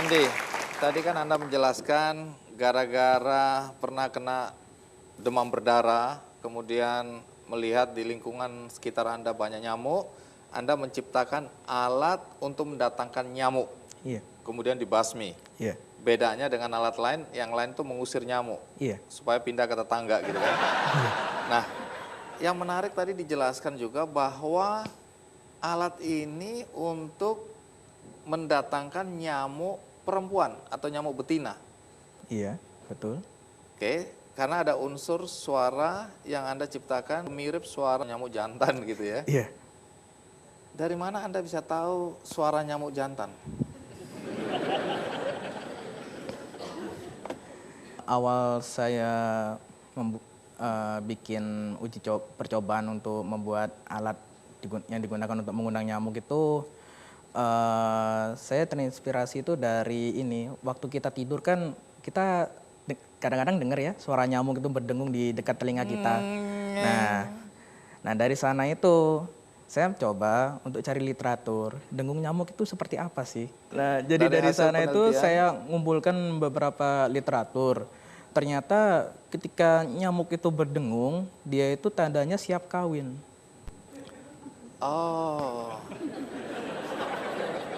Andi, tadi kan Anda menjelaskan gara-gara pernah kena demam berdarah, kemudian melihat di lingkungan sekitar Anda banyak nyamuk, Anda menciptakan alat untuk mendatangkan nyamuk, Iya. kemudian dibasmi. Iya. Bedanya dengan alat lain, yang lain itu mengusir nyamuk, Iya. supaya pindah ke tetangga gitu kan. Nah, yang menarik tadi dijelaskan juga bahwa alat ini untuk mendatangkan nyamuk perempuan atau nyamuk betina. Iya, betul. Oke, karena ada unsur suara yang Anda ciptakan mirip suara nyamuk jantan gitu ya. Iya. Dari mana Anda bisa tahu suara nyamuk jantan? Awal saya bikin percobaan untuk membuat alat yang digunakan untuk mengundang nyamuk itu, saya terinspirasi itu dari ini. Waktu kita tidur kan kita kadang-kadang dengar ya suara nyamuk itu berdengung di dekat telinga kita. Nah dari sana itu saya coba untuk cari literatur, dengung nyamuk itu seperti apa sih? Nah, jadi dari sana itu saya ngumpulkan beberapa literatur. Ternyata ketika nyamuk itu berdengung, dia itu tandanya siap kawin. Oh.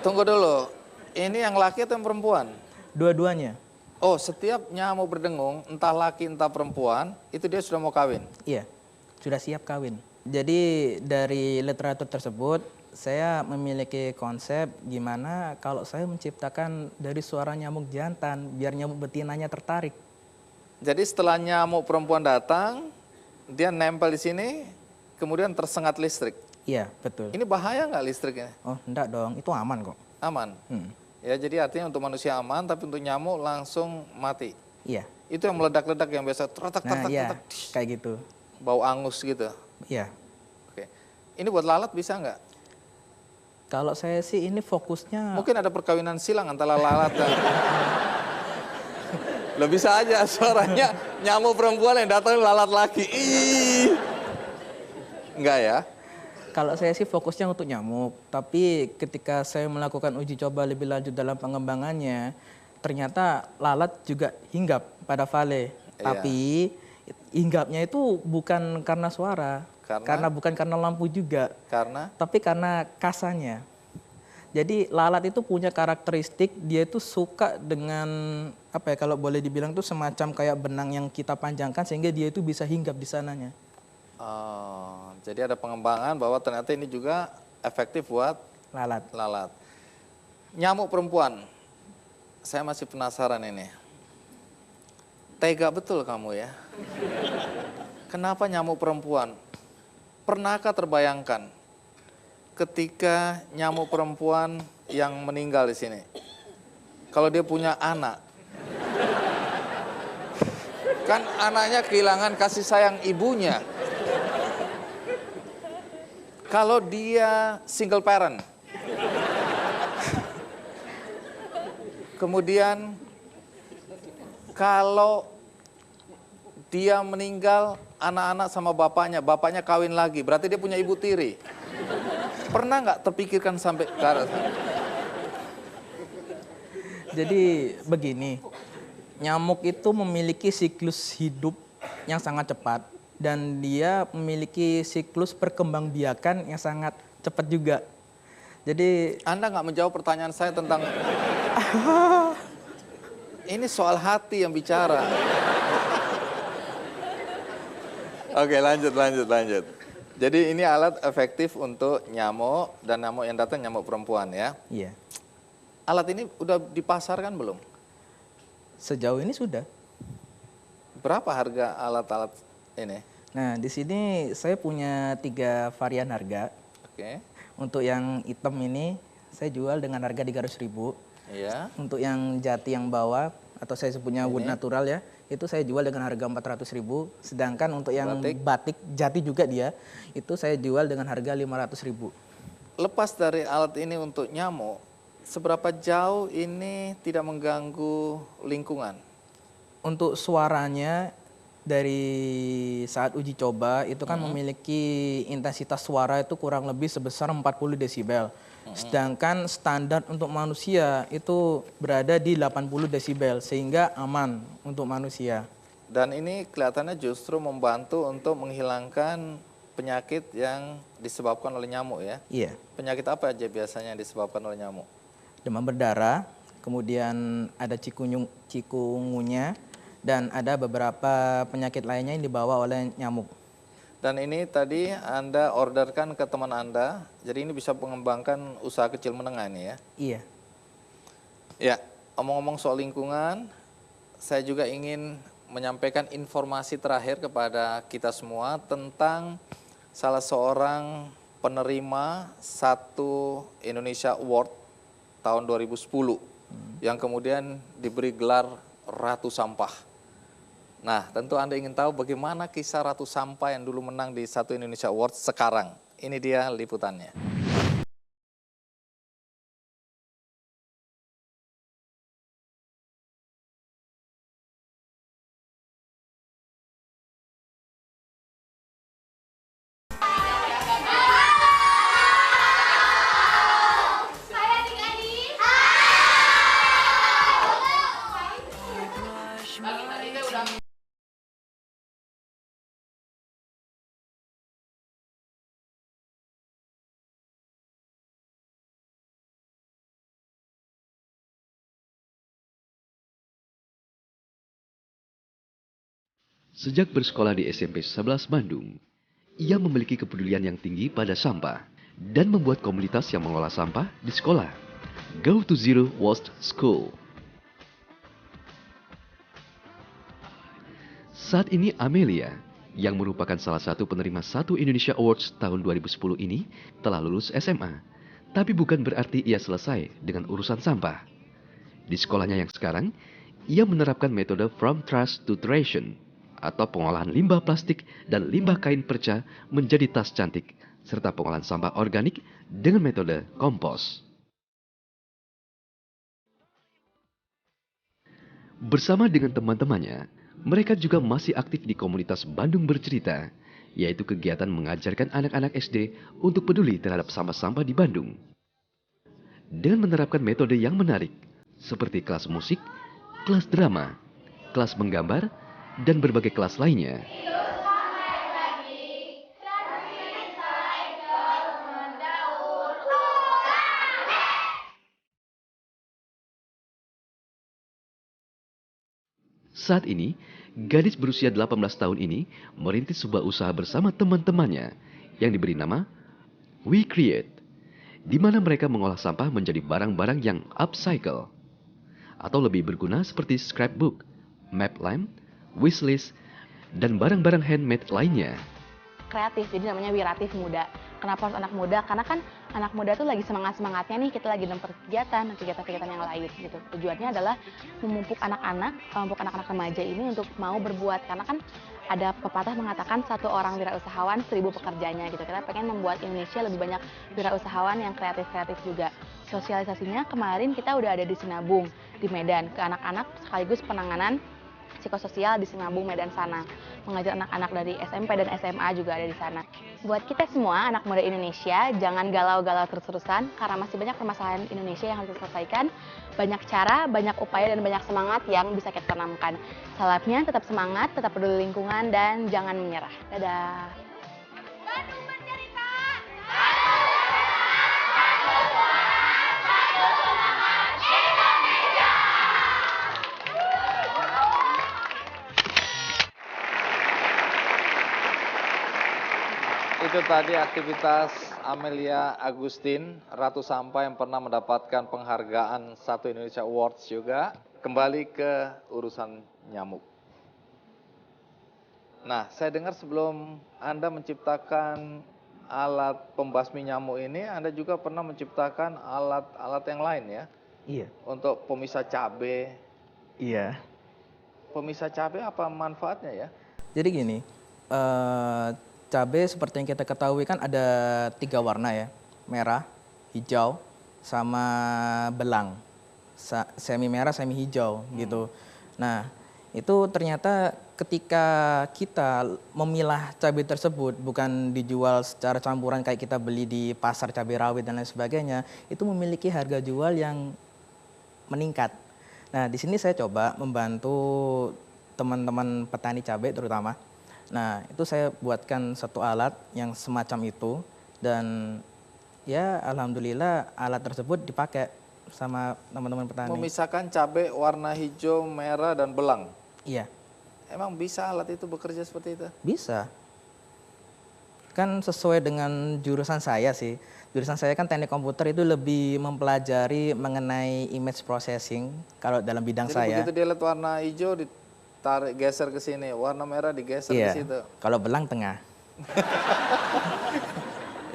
Tunggu dulu, ini yang laki atau yang perempuan? Dua-duanya. Oh, setiap nyamuk berdengung, entah laki entah perempuan, itu dia sudah mau kawin? Iya, sudah siap kawin. Jadi dari literatur tersebut, saya memiliki konsep gimana kalau saya menciptakan dari suara nyamuk jantan, biar nyamuk betinanya tertarik. Jadi setelah nyamuk perempuan datang, dia nempel di sini, kemudian tersengat listrik? Iya, betul. Ini bahaya nggak listriknya? Oh, enggak dong, itu aman kok. Aman? Ya, jadi artinya untuk manusia aman, tapi untuk nyamuk langsung mati? Iya. Itu yang meledak-ledak yang biasa Nah, iya, kayak gitu. Bau angus gitu? Iya. Oke. Ini buat lalat bisa nggak? Kalau saya sih ini fokusnya... Mungkin ada perkawinan silang antara lalat dan... Lo bisa aja suaranya nyamuk perempuan yang datang lalat laki. Ih. Enggak ya? Kalau saya sih fokusnya untuk nyamuk, tapi ketika saya melakukan uji coba lebih lanjut dalam pengembangannya, ternyata lalat juga hinggap pada Vale. Iya. Tapi hinggapnya itu bukan karena suara, karena bukan karena lampu juga. Karena? Tapi karena kasanya. Jadi lalat itu punya karakteristik, dia itu suka dengan, apa ya, kalau boleh dibilang itu semacam kayak benang yang kita panjangkan sehingga dia itu bisa hinggap di sananya. Oh, jadi ada pengembangan bahwa ternyata ini juga efektif buat lalat. Nyamuk perempuan, saya masih penasaran ini. Tega betul kamu ya. Kenapa nyamuk perempuan? Pernahkah terbayangkan ketika nyamuk perempuan yang meninggal di sini, kalau dia punya anak, kan anaknya kehilangan kasih sayang ibunya. Kalau dia single parent, kemudian kalau dia meninggal anak-anak sama bapaknya kawin lagi, berarti dia punya ibu tiri. Pernah nggak terpikirkan sampai ke arah sana? Jadi begini, nyamuk itu memiliki siklus hidup yang sangat cepat dan dia memiliki siklus perkembangbiakan yang sangat cepat juga. Jadi Anda nggak menjawab pertanyaan saya tentang ini soal hati yang bicara. Oke, lanjut. Jadi ini alat efektif untuk nyamuk dan nyamuk yang datang nyamuk perempuan ya. Iya. Alat ini udah dipasarkan belum? Sejauh ini sudah. Berapa harga alat-alat ini? Nah, di sini saya punya 3 varian harga. Oke. Untuk yang hitam ini saya jual dengan harga 300.000. Iya. Untuk yang jati yang bawah atau saya sebutnya wood natural ya, itu saya jual dengan harga 400.000. Sedangkan untuk yang batik jati juga dia, itu saya jual dengan harga 500.000. Lepas dari alat ini untuk nyamuk, seberapa jauh ini tidak mengganggu lingkungan? Untuk suaranya dari saat uji coba itu kan memiliki intensitas suara itu kurang lebih sebesar 40 desibel. Sedangkan standar untuk manusia itu berada di 80 desibel sehingga aman untuk manusia. Dan ini kelihatannya justru membantu untuk menghilangkan penyakit yang disebabkan oleh nyamuk ya. Iya. Penyakit apa aja biasanya yang disebabkan oleh nyamuk? Demam berdarah, kemudian ada cikungunya, dan ada beberapa penyakit lainnya yang dibawa oleh nyamuk. Dan ini tadi Anda orderkan ke teman Anda, jadi ini bisa mengembangkan usaha kecil menengah ini ya? Iya. Ya, omong-omong soal lingkungan, saya juga ingin menyampaikan informasi terakhir kepada kita semua tentang salah seorang penerima satu Indonesia Award tahun 2010 yang kemudian diberi gelar Ratu Sampah. Nah, tentu Anda ingin tahu bagaimana kisah Ratu Sampah yang dulu menang di satu Indonesia Award sekarang. Ini dia liputannya. Sejak bersekolah di SMP 11 Bandung, ia memiliki kepedulian yang tinggi pada sampah dan membuat komunitas yang mengolah sampah di sekolah. Go to Zero Waste School. Saat ini Amelia, yang merupakan salah satu penerima satu Indonesia Awards tahun 2010 ini, telah lulus SMA. Tapi bukan berarti ia selesai dengan urusan sampah. Di sekolahnya yang sekarang, ia menerapkan metode from trash to treasure, atau pengolahan limbah plastik dan limbah kain perca menjadi tas cantik, serta pengolahan sampah organik dengan metode kompos. Bersama dengan teman-temannya, mereka juga masih aktif di komunitas Bandung Bercerita, yaitu kegiatan mengajarkan anak-anak SD untuk peduli terhadap sampah-sampah di Bandung. Dengan menerapkan metode yang menarik, seperti kelas musik, kelas drama, kelas menggambar, dan berbagai kelas lainnya. Saat ini, gadis berusia 18 tahun ini merintis sebuah usaha bersama teman-temannya yang diberi nama We Create, di mana mereka mengolah sampah menjadi barang-barang yang upcycle atau lebih berguna seperti scrapbook, map lamp, wishlist, dan barang-barang handmade lainnya. Kreatif, jadi namanya Wiratif Muda. Kenapa harus anak muda? Karena kan anak muda tuh lagi semangat-semangatnya nih, kita lagi dalam kegiatan yang lain gitu. Tujuannya adalah memupuk anak-anak remaja ini untuk mau berbuat. Karena kan ada pepatah mengatakan 1 orang wirausahawan 1000 pekerjanya gitu. Kita pengen membuat Indonesia lebih banyak wirausahawan yang kreatif-kreatif juga. Sosialisasinya kemarin kita udah ada di Sinabung, di Medan, ke anak-anak sekaligus penanganan psikososial di Sinabung, Medan sana. Mengajar anak-anak dari SMP dan SMA juga ada di sana. Buat kita semua, anak muda Indonesia, jangan galau-galau terus-terusan, karena masih banyak permasalahan Indonesia yang harus diselesaikan. Banyak cara, banyak upaya, dan banyak semangat yang bisa kita tanamkan. Salapnya tetap semangat, tetap peduli lingkungan, dan jangan menyerah. Dadah! Bandung Bercerita! Itu tadi aktivitas Amelia Agustin, Ratu Sampah yang pernah mendapatkan penghargaan Satu Indonesia Awards juga. Kembali ke urusan nyamuk. Nah, saya dengar sebelum Anda menciptakan alat pembasmi nyamuk ini, Anda juga pernah menciptakan alat-alat yang lain ya? Iya. Untuk pemisah cabai. Iya. Pemisah cabai apa manfaatnya ya? Jadi gini, cabai seperti yang kita ketahui kan ada 3 warna ya, merah, hijau, sama belang. Semi merah, semi hijau gitu. Nah, itu ternyata ketika kita memilah cabai tersebut bukan dijual secara campuran kayak kita beli di pasar cabai rawit dan lain sebagainya, itu memiliki harga jual yang meningkat. Nah, di sini saya coba membantu teman-teman petani cabai terutama. Nah, itu saya buatkan satu alat yang semacam itu dan ya alhamdulillah alat tersebut dipakai sama teman-teman petani. Memisahkan cabai warna hijau, merah, dan belang. Iya. Emang bisa alat itu bekerja seperti itu? Bisa. Kan sesuai dengan jurusan saya sih. Jurusan saya kan teknik komputer itu lebih mempelajari mengenai image processing kalau dalam bidang Jadi saya. begitu dia lihat warna hijau ditarik geser ke sini, warna merah digeser ke Iya. situ. Kalau belang tengah.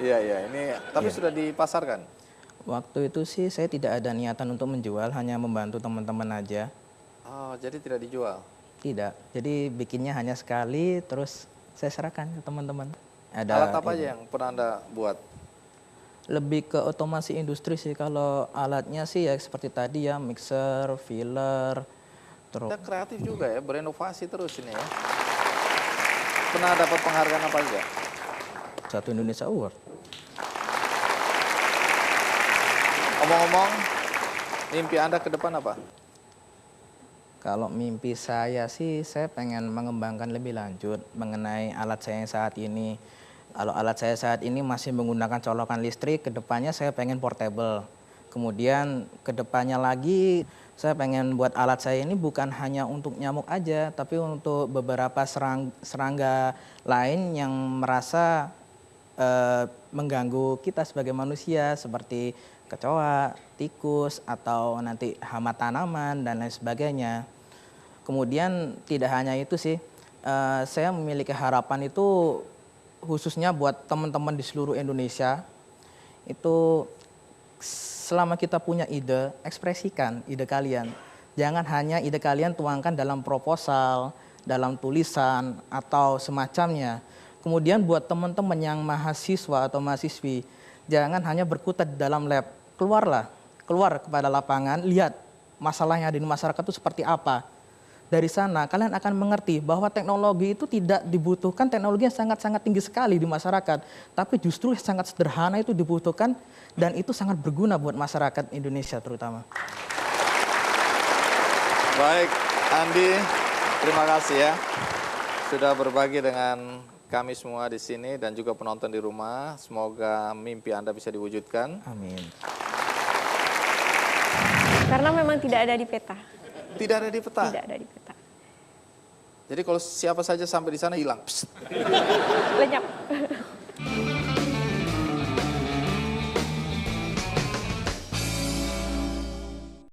Iya, ini tapi sudah dipasarkan. Waktu itu sih saya tidak ada niatan untuk menjual, hanya membantu teman-teman aja. Oh, jadi tidak dijual. Tidak. Jadi bikinnya hanya sekali terus saya serahkan ke teman-teman. Alat apa aja yang pernah Anda buat? Lebih ke otomasi industri sih. Kalau alatnya sih ya seperti tadi ya, mixer, filler, terus. Anda kreatif juga ya, berinovasi terus ini ya. Pernah dapat penghargaan apa aja? Satu Indonesia Award. Ngomong-ngomong, mimpi Anda ke depan apa? Kalau mimpi saya sih, saya pengen mengembangkan lebih lanjut mengenai alat saya yang saat ini. Kalau alat saya saat ini masih menggunakan colokan listrik, kedepannya saya pengen portable. Kemudian kedepannya lagi, saya pengen buat alat saya ini bukan hanya untuk nyamuk aja, tapi untuk beberapa serangga lain yang merasa mengganggu kita sebagai manusia, seperti kecoa, tikus, atau nanti hama tanaman, dan lain sebagainya. Kemudian tidak hanya itu sih, saya memiliki harapan itu khususnya buat teman-teman di seluruh Indonesia, itu selama kita punya ide, ekspresikan ide kalian. Jangan hanya ide kalian tuangkan dalam proposal, dalam tulisan, atau semacamnya. Kemudian buat teman-teman yang mahasiswa atau mahasiswi, jangan hanya berkutat di dalam lab. Keluar kepada lapangan, lihat masalah yang ada di masyarakat itu seperti apa. Dari sana kalian akan mengerti bahwa teknologi itu tidak dibutuhkan teknologi yang sangat-sangat tinggi sekali di masyarakat, tapi justru sangat sederhana itu dibutuhkan dan itu sangat berguna buat masyarakat Indonesia terutama. Baik, Andi, terima kasih ya sudah berbagi dengan kami semua di sini dan juga penonton di rumah. Semoga mimpi Anda bisa diwujudkan. Amin. Karena memang tidak ada di peta. Tidak ada di peta. Tidak ada di peta. Jadi kalau siapa saja sampai di sana hilang. Psst. Lenyap.